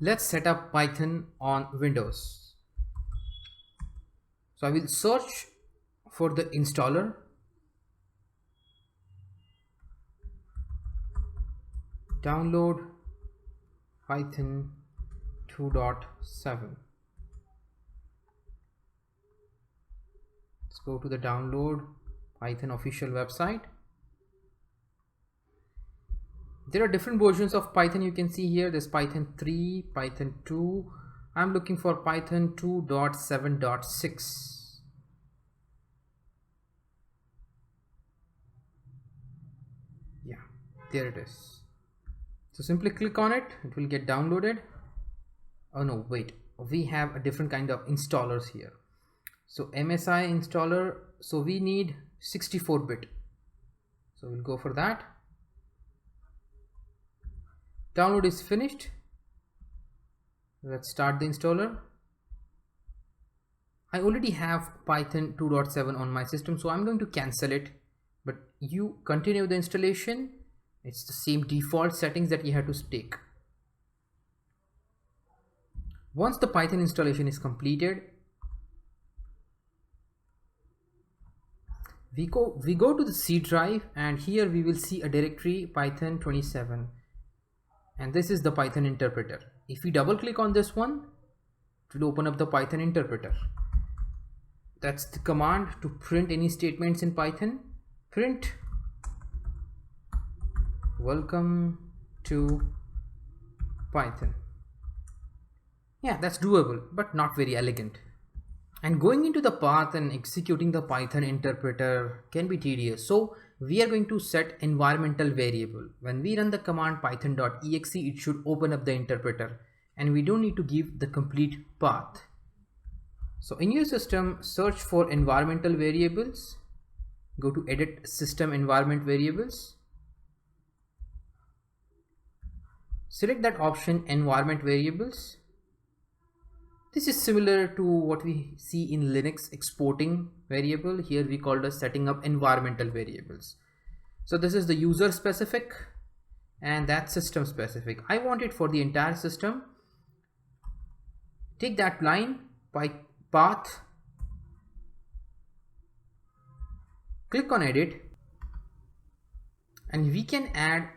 Let's set up Python on Windows. So I will search for the installer. Download Python 2.7. Let's go to the download Python official website. There are different versions of Python you can see here. There's Python 3, Python 2. I'm looking for Python 2.7.6. Yeah, there it is. So simply click on it, it will get downloaded. Oh no, wait, we have a different kind of installers here. So MSI installer, so we need 64-bit. So we'll go for that. Download is finished. Let's start the installer. I already have Python 2.7 on my system, so I'm going to cancel it, but you continue the installation. It's the same default settings that you have to take. Once the Python installation is completed, we go to the C drive, and here we will see a directory Python 27, and this is the Python interpreter. If we double click on this one, it will open up the Python interpreter. That's the command to print any statements in Python. Print welcome to Python. Yeah, that's doable, but not very elegant. And going into the path and executing the Python interpreter can be tedious. So we are going to set environmental variable. When we run the command python.exe, it should open up the interpreter, and we don't need to give the complete path. So in your system, search for environmental variables. Go to edit system environment variables. Select that option, environment variables. This is similar to what we see in Linux exporting variable. Here we called as setting up environmental variables. So this is the user specific and that's system specific. I want it for the entire system. Take that line by path, click on edit, and we can add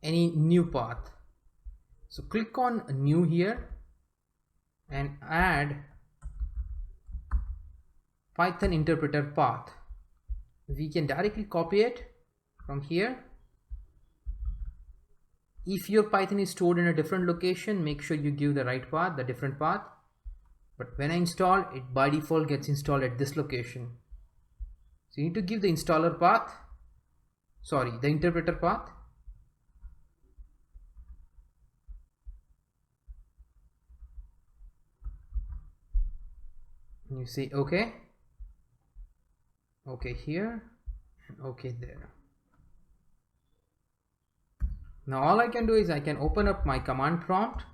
any new path. So click on new here and add Python interpreter path. We can directly copy it from here. If your Python is stored in a different location, make sure you give the right path, the different path. But when I install it, by default gets installed at this location. So you need to give the installer path, sorry, the interpreter path. You say okay, okay here, and okay there. Now all I can do is I can open up my command prompt.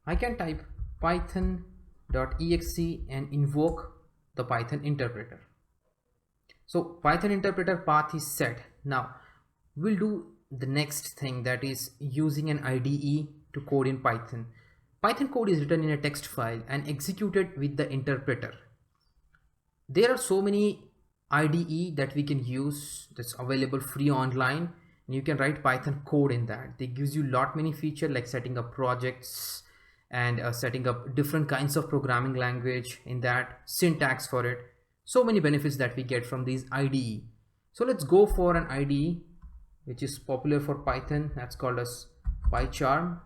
I can type python.exe and invoke the Python interpreter. So Python interpreter path is set. Now we'll do the next thing, that is using an IDE to code in Python. Python code is written in a text file and executed with the interpreter. There are so many IDE that we can use that's available free online, and you can write Python code in that. They gives you lot many features like setting up projects and setting up different kinds of programming language in that, syntax for it. So many benefits that we get from these IDE. So let's go for an IDE which is popular for Python. That's called as Pycharm.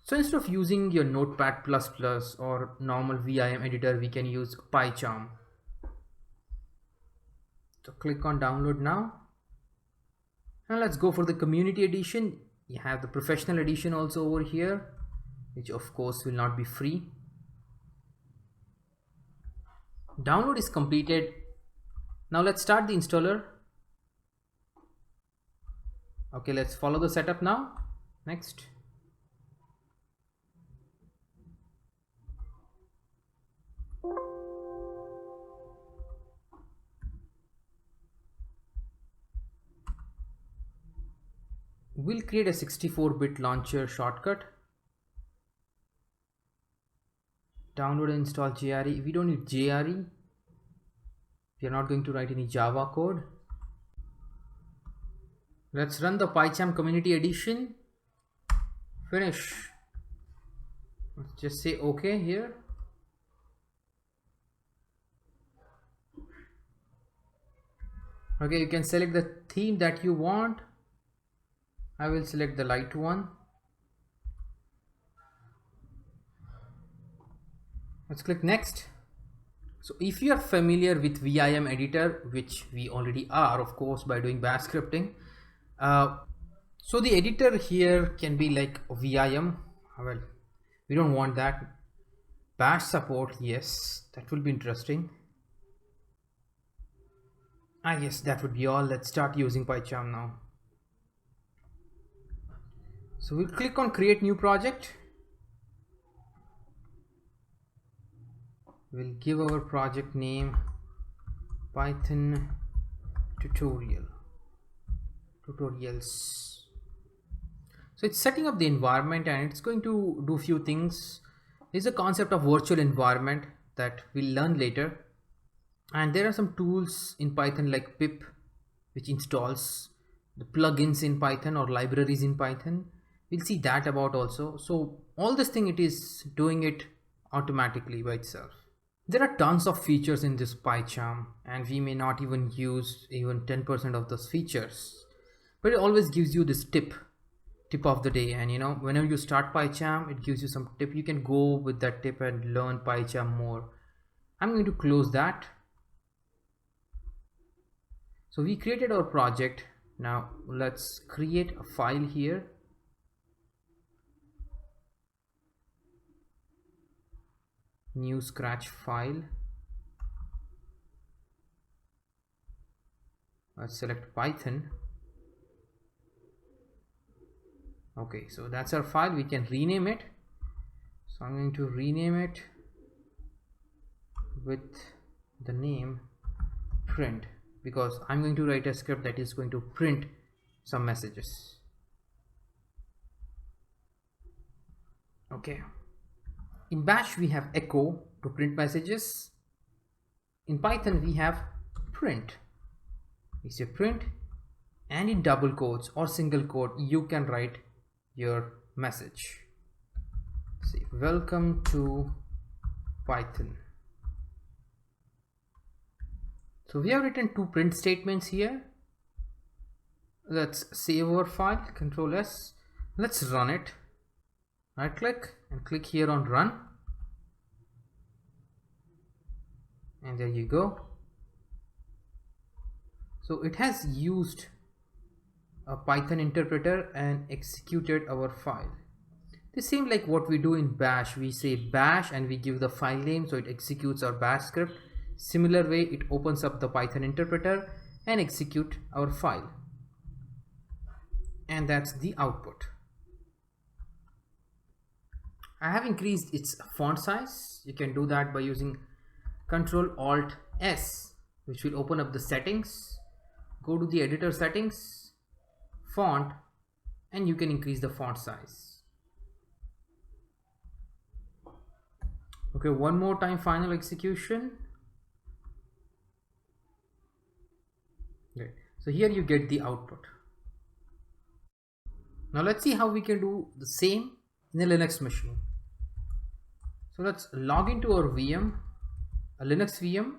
So instead of using your Notepad++ or normal Vim editor, we can use Pycharm. So click on download now. And let's go for the community edition. You have the professional edition also over here, which of course will not be free. Download is completed. Now let's start the installer. Okay, let's follow the setup now. Next. we'll create a 64-bit launcher shortcut. Download and install JRE. We don't need JRE. We are not going to write any Java code. Let's run the Pycharm community edition. Finish. Let's just say OK here. Okay, you can select the theme that you want. I will select the light one. Let's click next. So if you are familiar with Vim editor, which we already are, of course, by doing bash scripting. So the editor here can be like Vim. Well, we don't want that. Bash support, yes, that will be interesting. Yes, that would be all. Let's start using Pycharm now. So we'll click on create new project. We'll give our project name Python tutorials. So it's setting up the environment and it's going to do few things. There's a concept of virtual environment that we'll learn later. And there are some tools in Python like pip, which installs the plugins in Python or libraries in Python. We'll see that about also. So all this thing, it is doing it automatically by itself. There are tons of features in this Pycharm and we may not even use even 10% of those features, but it always gives you this tip of the day. And you know, whenever you start Pycharm, it gives you some tip. You can go with that tip and learn Pycharm more. I'm going to close that. So we created our project. Now let's create a file here. New scratch file. Let's select Python. Okay, so that's our file. We can rename it. So I'm going to rename it with the name print, because I'm going to write a script that is going to print some messages. Okay. In bash we have echo to print messages. In Python we have print. We say print, and in double quotes or single quote you can write your message. Say welcome to Python. So we have written two print statements here. Let's save our file, Control S. Let's run it. Right click and click here on run. And there you go. So it has used a Python interpreter and executed our file. The same like what we do in bash. We say bash and we give the file name, so it executes our bash script. Similar way, it opens up the Python interpreter and execute our file. And that's the output. I have increased its font size. You can do that by using Control Alt S, which will open up the settings. Go to the editor settings, font, and you can increase the font size. Okay, one more time, final execution. Great. So here you get the output. Now let's see how we can do the same in a Linux machine. So let's log into our VM, a Linux VM.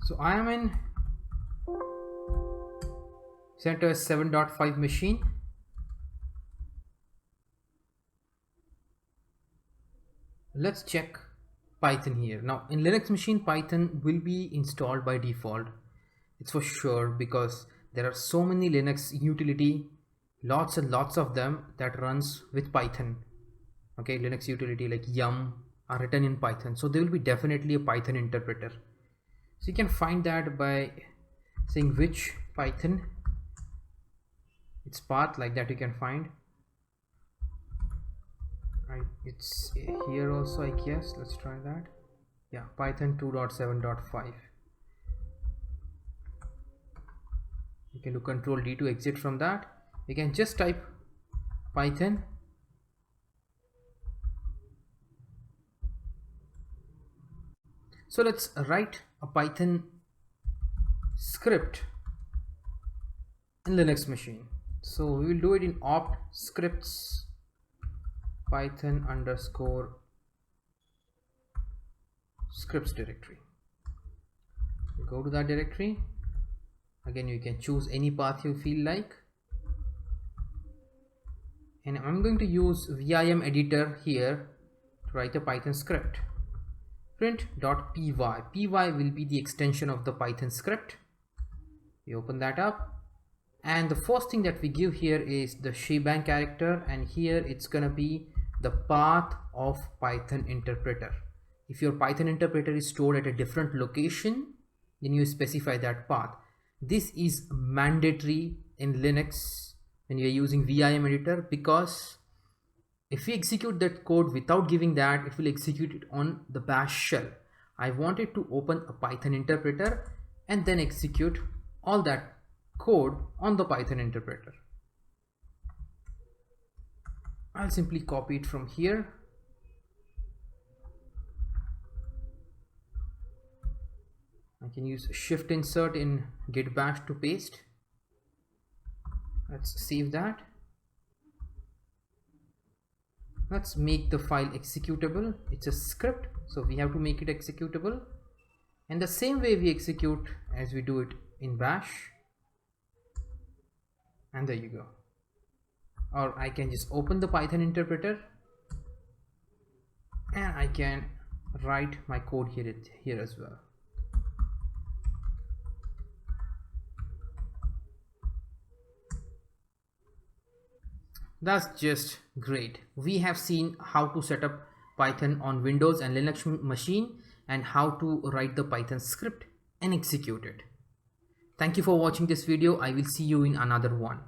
So I am in CentOS 7.5 machine. Let's check Python here. Now in Linux machine, Python will be installed by default. It's for sure, because there are so many Linux utility, lots and lots of them that runs with Python. Okay, Linux utility like yum are written in Python, so there will be definitely a Python interpreter. So you can find that by saying which Python, its path, like that you can find. Right, it's here also, I guess. Let's try that. Yeah, Python 2.7.5. You can do Control D to exit from that. You can just type Python. So let's write a Python script in Linux machine. So we will do it in opt scripts python underscore scripts directory. Go to that directory. Again, you can choose any path you feel like, and I'm going to use vim editor here to write a Python script. Print.py. py will be the extension of the Python script. We open that up, and the first thing that we give here is the shebang character, and here it's gonna be the path of Python interpreter. If your Python interpreter is stored at a different location, then you specify that path. This is mandatory in Linux when you are using vim editor, because if we execute that code without giving that, it will execute it on the bash shell. I wanted to open a Python interpreter and then execute all that code on the Python interpreter. I'll simply copy it from here. I can use shift insert in git bash to paste. Let's save that. Let's make the file executable. It's a script, so we have to make it executable. And the same way we execute as we do it in bash. And there you go. Or I can just open the Python interpreter and I can write my code here as well. That's just great. We have seen how to set up Python on Windows and Linux machine, and how to write the Python script and execute it. Thank you for watching this video. I will see you in another one.